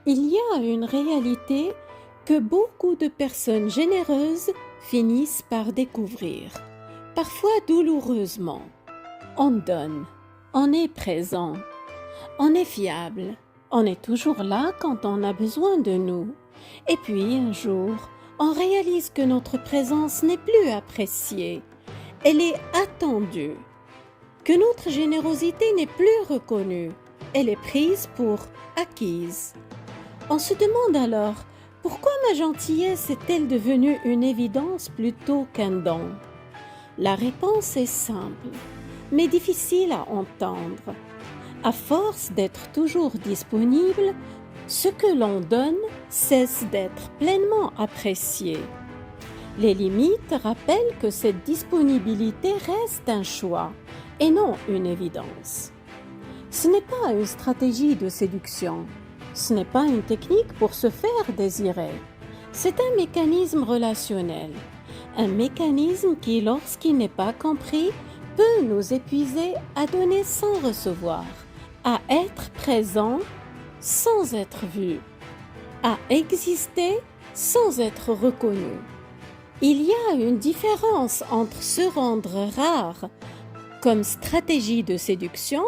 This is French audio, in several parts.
Il y a une réalité que beaucoup de personnes généreuses finissent par découvrir, parfois douloureusement. On donne, on est présent, on est fiable, on est toujours là quand on a besoin de nous. Et puis un jour, on réalise que notre présence n'est plus appréciée, elle est attendue, que notre générosité n'est plus reconnue, elle est prise pour acquise. On se demande alors, pourquoi ma gentillesse est-elle devenue une évidence plutôt qu'un don? La réponse est simple, mais difficile à entendre. À force d'être toujours disponible, ce que l'on donne cesse d'être pleinement apprécié. Les limites rappellent que cette disponibilité reste un choix et non une évidence. Ce n'est pas une stratégie de séduction. Ce n'est pas une technique pour se faire désirer. C'est un mécanisme relationnel. Un mécanisme qui, lorsqu'il n'est pas compris, peut nous épuiser à donner sans recevoir, à être présent sans être vu, à exister sans être reconnu. Il y a une différence entre se rendre rare comme stratégie de séduction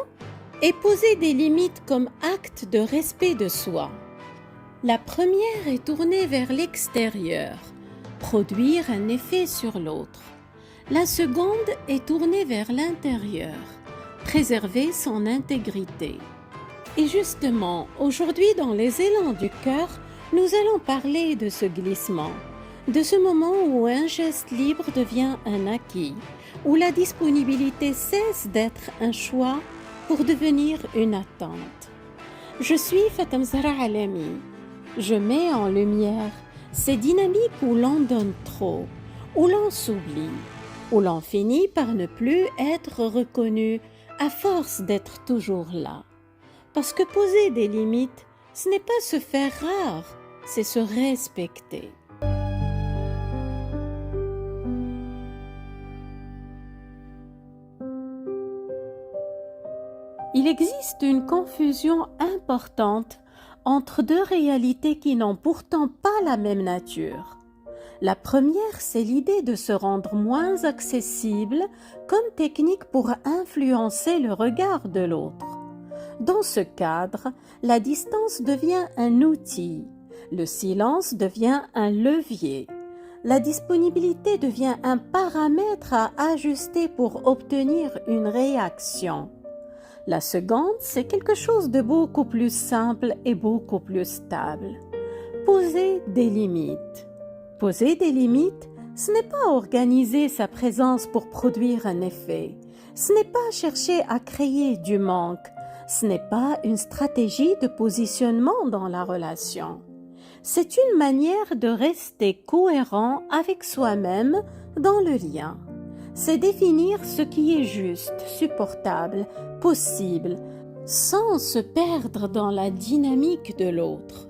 et poser des limites comme acte de respect de soi. La première est tournée vers l'extérieur, produire un effet sur l'autre. La seconde est tournée vers l'intérieur, préserver son intégrité. Et justement, aujourd'hui dans les élans du cœur, nous allons parler de ce glissement, de ce moment où un geste libre devient un acquis, où la disponibilité cesse d'être un choix pour devenir une attente. Je suis Fatem Zahra Alami. Je mets en lumière ces dynamiques où l'on donne trop, où l'on s'oublie, où l'on finit par ne plus être reconnu à force d'être toujours là. Parce que poser des limites, ce n'est pas se faire rare, c'est se respecter. Il existe une confusion importante entre deux réalités qui n'ont pourtant pas la même nature. La première, c'est l'idée de se rendre moins accessible comme technique pour influencer le regard de l'autre. Dans ce cadre, la distance devient un outil, le silence devient un levier, la disponibilité devient un paramètre à ajuster pour obtenir une réaction. La seconde, c'est quelque chose de beaucoup plus simple et beaucoup plus stable. Poser des limites. Poser des limites, ce n'est pas organiser sa présence pour produire un effet. Ce n'est pas chercher à créer du manque. Ce n'est pas une stratégie de positionnement dans la relation. C'est une manière de rester cohérent avec soi-même dans le lien. C'est définir ce qui est juste, supportable, possible, sans se perdre dans la dynamique de l'autre.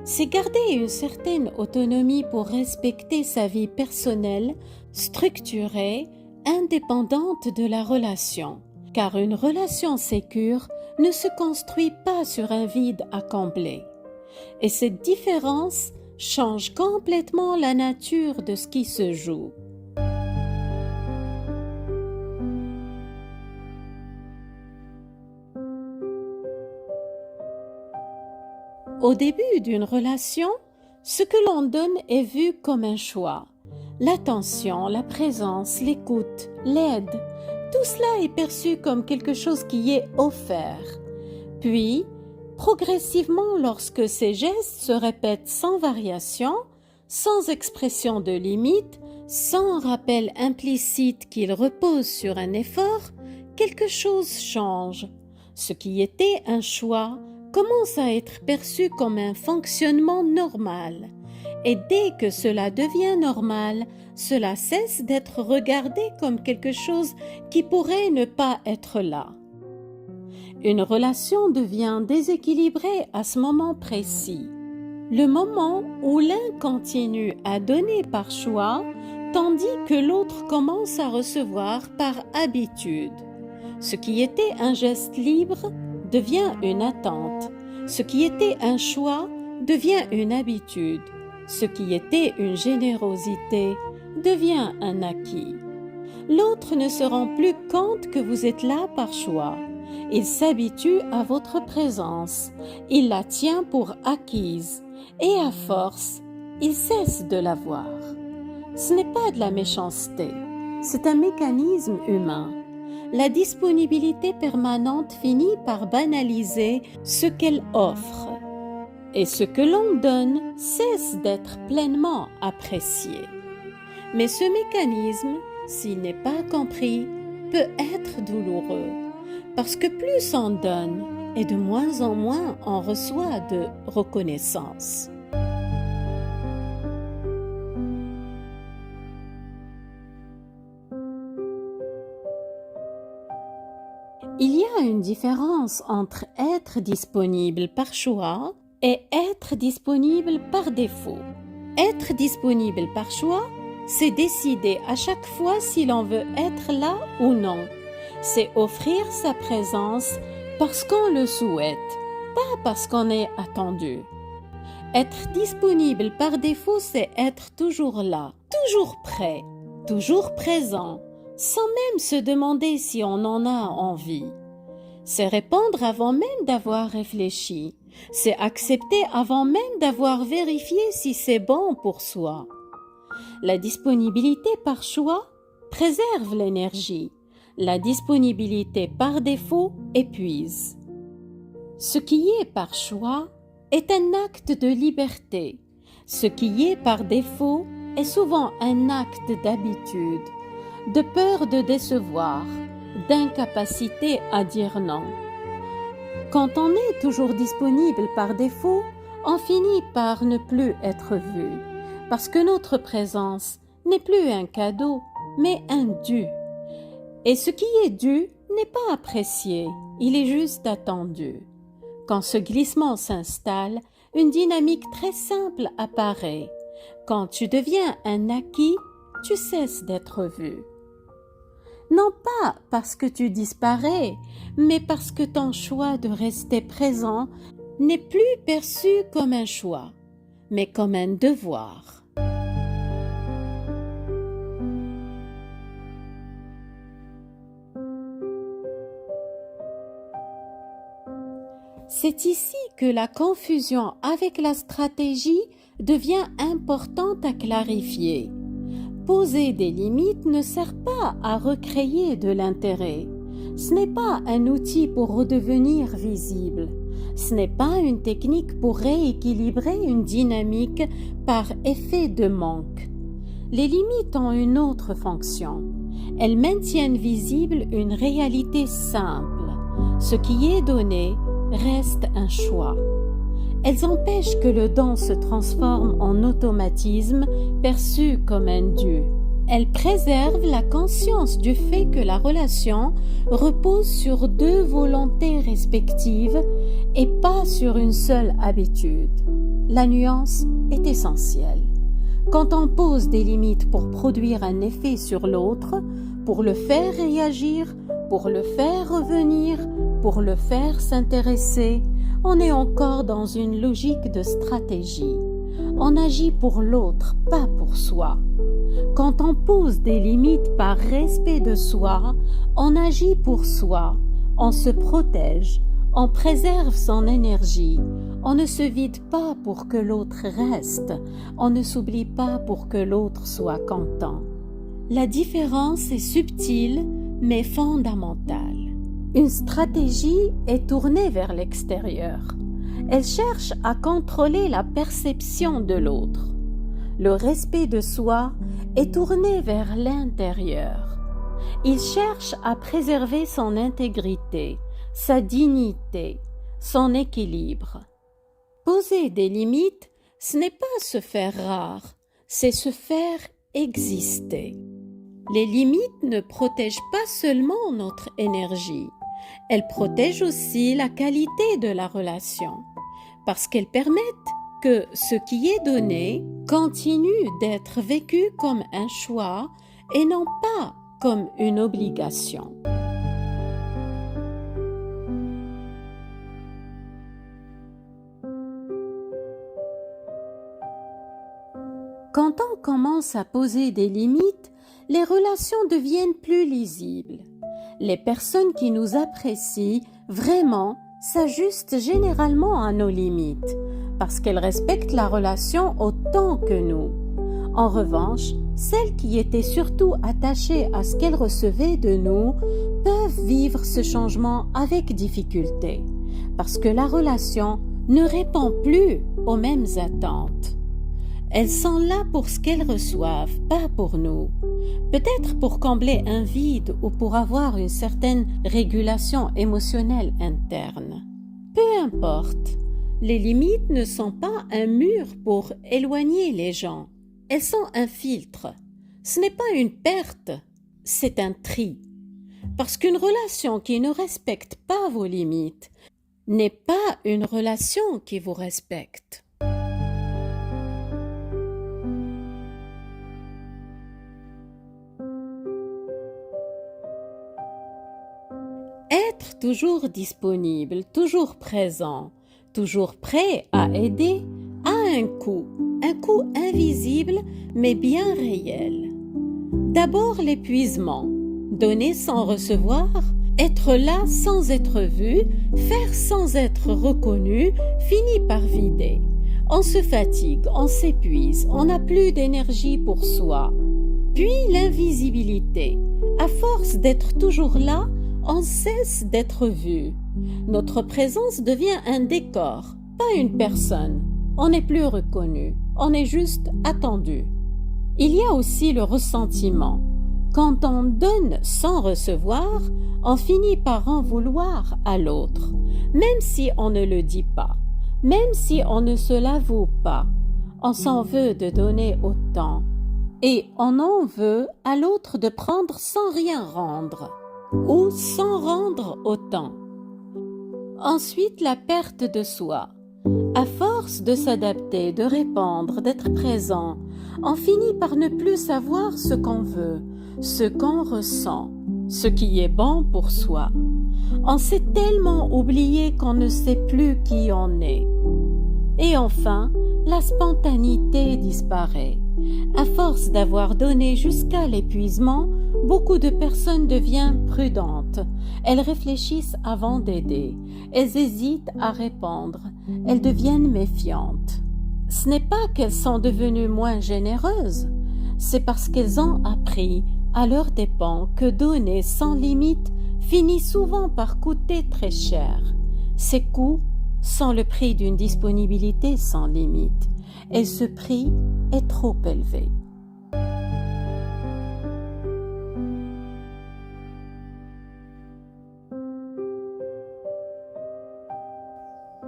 C'est garder une certaine autonomie pour respecter sa vie personnelle, structurée, indépendante de la relation. Car une relation sécure ne se construit pas sur un vide à combler. Et cette différence change complètement la nature de ce qui se joue. Au début d'une relation, ce que l'on donne est vu comme un choix. L'attention, la présence, l'écoute, l'aide, tout cela est perçu comme quelque chose qui est offert. Puis, progressivement, lorsque ces gestes se répètent sans variation, sans expression de limite, sans rappel implicite qu'ils reposent sur un effort, quelque chose change. Ce qui était un choix commence à être perçu comme un fonctionnement normal. Et dès que cela devient normal, cela cesse d'être regardé comme quelque chose qui pourrait ne pas être là. Une relation devient déséquilibrée à ce moment précis. Le moment où l'un continue à donner par choix, tandis que l'autre commence à recevoir par habitude. Ce qui était un geste libre devient une attente. Ce qui était un choix devient une habitude. Ce qui était une générosité devient un acquis. L'autre ne se rend plus compte que vous êtes là par choix. Il s'habitue à votre présence. Il la tient pour acquise. Et à force, il cesse de la voir. Ce n'est pas de la méchanceté. C'est un mécanisme humain. La disponibilité permanente finit par banaliser ce qu'elle offre. Et ce que l'on donne cesse d'être pleinement apprécié. Mais ce mécanisme, s'il n'est pas compris, peut être douloureux, parce que plus on donne, et de moins en moins on reçoit de reconnaissance. Il y a une différence entre être disponible par choix et être disponible par défaut. Être disponible par choix, c'est décider à chaque fois si l'on veut être là ou non. C'est offrir sa présence parce qu'on le souhaite, pas parce qu'on est attendu. Être disponible par défaut, c'est être toujours là, toujours prêt, toujours présent, sans même se demander si on en a envie. C'est répondre avant même d'avoir réfléchi. C'est accepter avant même d'avoir vérifié si c'est bon pour soi. La disponibilité par choix préserve l'énergie. La disponibilité par défaut épuise. Ce qui est par choix est un acte de liberté. Ce qui est par défaut est souvent un acte d'habitude, de peur de décevoir, d'incapacité à dire non. Quand on est toujours disponible par défaut, on finit par ne plus être vu, parce que notre présence n'est plus un cadeau, mais un dû. Et ce qui est dû n'est pas apprécié, il est juste attendu. Quand ce glissement s'installe, une dynamique très simple apparaît. Quand tu deviens un acquis, tu cesses d'être vu. Non pas parce que tu disparais, mais parce que ton choix de rester présent n'est plus perçu comme un choix, mais comme un devoir. C'est ici que la confusion avec la stratégie devient importante à clarifier. Poser des limites ne sert pas à recréer de l'intérêt. Ce n'est pas un outil pour redevenir visible. Ce n'est pas une technique pour rééquilibrer une dynamique par effet de manque. Les limites ont une autre fonction. Elles maintiennent visible une réalité simple. Ce qui est donné reste un choix. Elles empêchent que le don se transforme en automatisme perçu comme un dû. Elles préservent la conscience du fait que la relation repose sur deux volontés respectives et pas sur une seule habitude. La nuance est essentielle. Quand on pose des limites pour produire un effet sur l'autre, pour le faire réagir, pour le faire revenir, pour le faire s'intéresser, on est encore dans une logique de stratégie. On agit pour l'autre, pas pour soi. Quand on pose des limites par respect de soi, on agit pour soi, on se protège, on préserve son énergie, on ne se vide pas pour que l'autre reste, on ne s'oublie pas pour que l'autre soit content. La différence est subtile mais fondamentale. Une stratégie est tournée vers l'extérieur. Elle cherche à contrôler la perception de l'autre. Le respect de soi est tourné vers l'intérieur. Il cherche à préserver son intégrité, sa dignité, son équilibre. Poser des limites, ce n'est pas se faire rare, c'est se faire exister. Les limites ne protègent pas seulement notre énergie, elles protègent aussi la qualité de la relation, parce qu'elles permettent que ce qui est donné continue d'être vécu comme un choix et non pas comme une obligation. Quand on commence à poser des limites, les relations deviennent plus lisibles. Les personnes qui nous apprécient vraiment s'ajustent généralement à nos limites parce qu'elles respectent la relation autant que nous. En revanche, celles qui étaient surtout attachées à ce qu'elles recevaient de nous peuvent vivre ce changement avec difficulté parce que la relation ne répond plus aux mêmes attentes. Elles sont là pour ce qu'elles reçoivent, pas pour nous. Peut-être pour combler un vide ou pour avoir une certaine régulation émotionnelle interne. Peu importe, les limites ne sont pas un mur pour éloigner les gens. Elles sont un filtre. Ce n'est pas une perte, c'est un tri. Parce qu'une relation qui ne respecte pas vos limites n'est pas une relation qui vous respecte. Être toujours disponible, toujours présent, toujours prêt à aider a un coût invisible mais bien réel. D'abord l'épuisement, donner sans recevoir, être là sans être vu, faire sans être reconnu, finit par vider. On se fatigue, on s'épuise, on n'a plus d'énergie pour soi. Puis l'invisibilité, à force d'être toujours là, on cesse d'être vu. Notre présence devient un décor, pas une personne. On n'est plus reconnu, on est juste attendu. Il y a aussi le ressentiment. Quand on donne sans recevoir, on finit par en vouloir à l'autre, même si on ne le dit pas, même si on ne se l'avoue pas. On s'en veut de donner autant, et on en veut à l'autre de prendre sans rien rendre, ou sans rendre autant. Ensuite, la perte de soi. À force de s'adapter, de répondre, d'être présent, on finit par ne plus savoir ce qu'on veut, ce qu'on ressent, ce qui est bon pour soi. On s'est tellement oublié qu'on ne sait plus qui on est. Et enfin, la spontanéité disparaît. À force d'avoir donné jusqu'à l'épuisement, beaucoup de personnes deviennent prudentes. Elles réfléchissent avant d'aider. Elles hésitent à répondre. Elles deviennent méfiantes. Ce n'est pas qu'elles sont devenues moins généreuses, c'est parce qu'elles ont appris à leurs dépens que donner sans limite finit souvent par coûter très cher. Ces coûts sont le prix d'une disponibilité sans limite, et ce prix est trop élevé.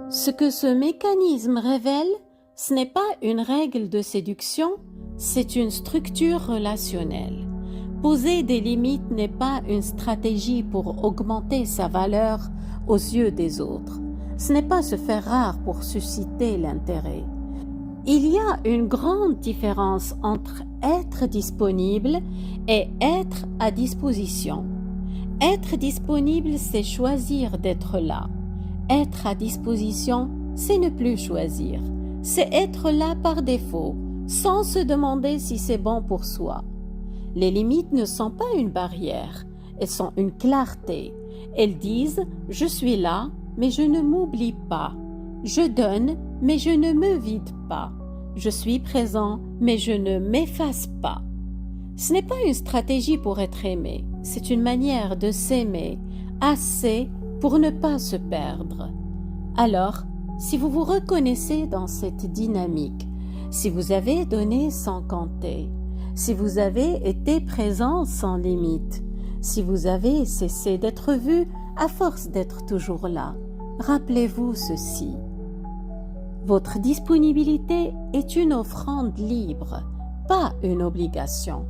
Ce que ce mécanisme révèle, ce n'est pas une règle de séduction, c'est une structure relationnelle. Poser des limites n'est pas une stratégie pour augmenter sa valeur aux yeux des autres. Ce n'est pas se faire rare pour susciter l'intérêt. Il y a une grande différence entre être disponible et être à disposition. Être disponible, c'est choisir d'être là. Être à disposition, c'est ne plus choisir. C'est être là par défaut, sans se demander si c'est bon pour soi. Les limites ne sont pas une barrière, elles sont une clarté. Elles disent « je suis là, mais je ne m'oublie pas. Je donne, mais je ne me vide pas. Je suis présent, mais je ne m'efface pas. » Ce n'est pas une stratégie pour être aimé, c'est une manière de s'aimer assez pour ne pas se perdre. Alors, si vous vous reconnaissez dans cette dynamique, si vous avez donné sans compter, si vous avez été présent sans limite, si vous avez cessé d'être vu à force d'être toujours là, rappelez-vous ceci. Votre disponibilité est une offrande libre, pas une obligation.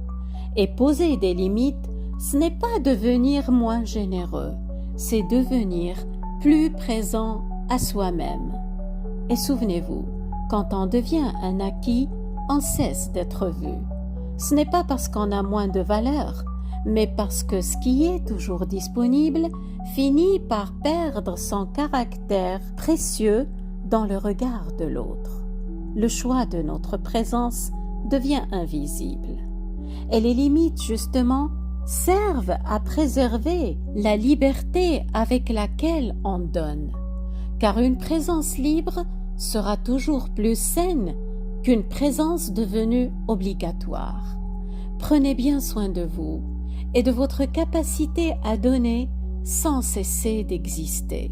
Et poser des limites, ce n'est pas devenir moins généreux, c'est devenir plus présent à soi-même. Et souvenez-vous, quand on devient un acquis, on cesse d'être vu. Ce n'est pas parce qu'on a moins de valeur, mais parce que ce qui est toujours disponible finit par perdre son caractère précieux dans le regard de l'autre. Le choix de notre présence devient invisible. Et les limites, justement, servent à préserver la liberté avec laquelle on donne, car une présence libre sera toujours plus saine qu'une présence devenue obligatoire. Prenez bien soin de vous et de votre capacité à donner sans cesser d'exister.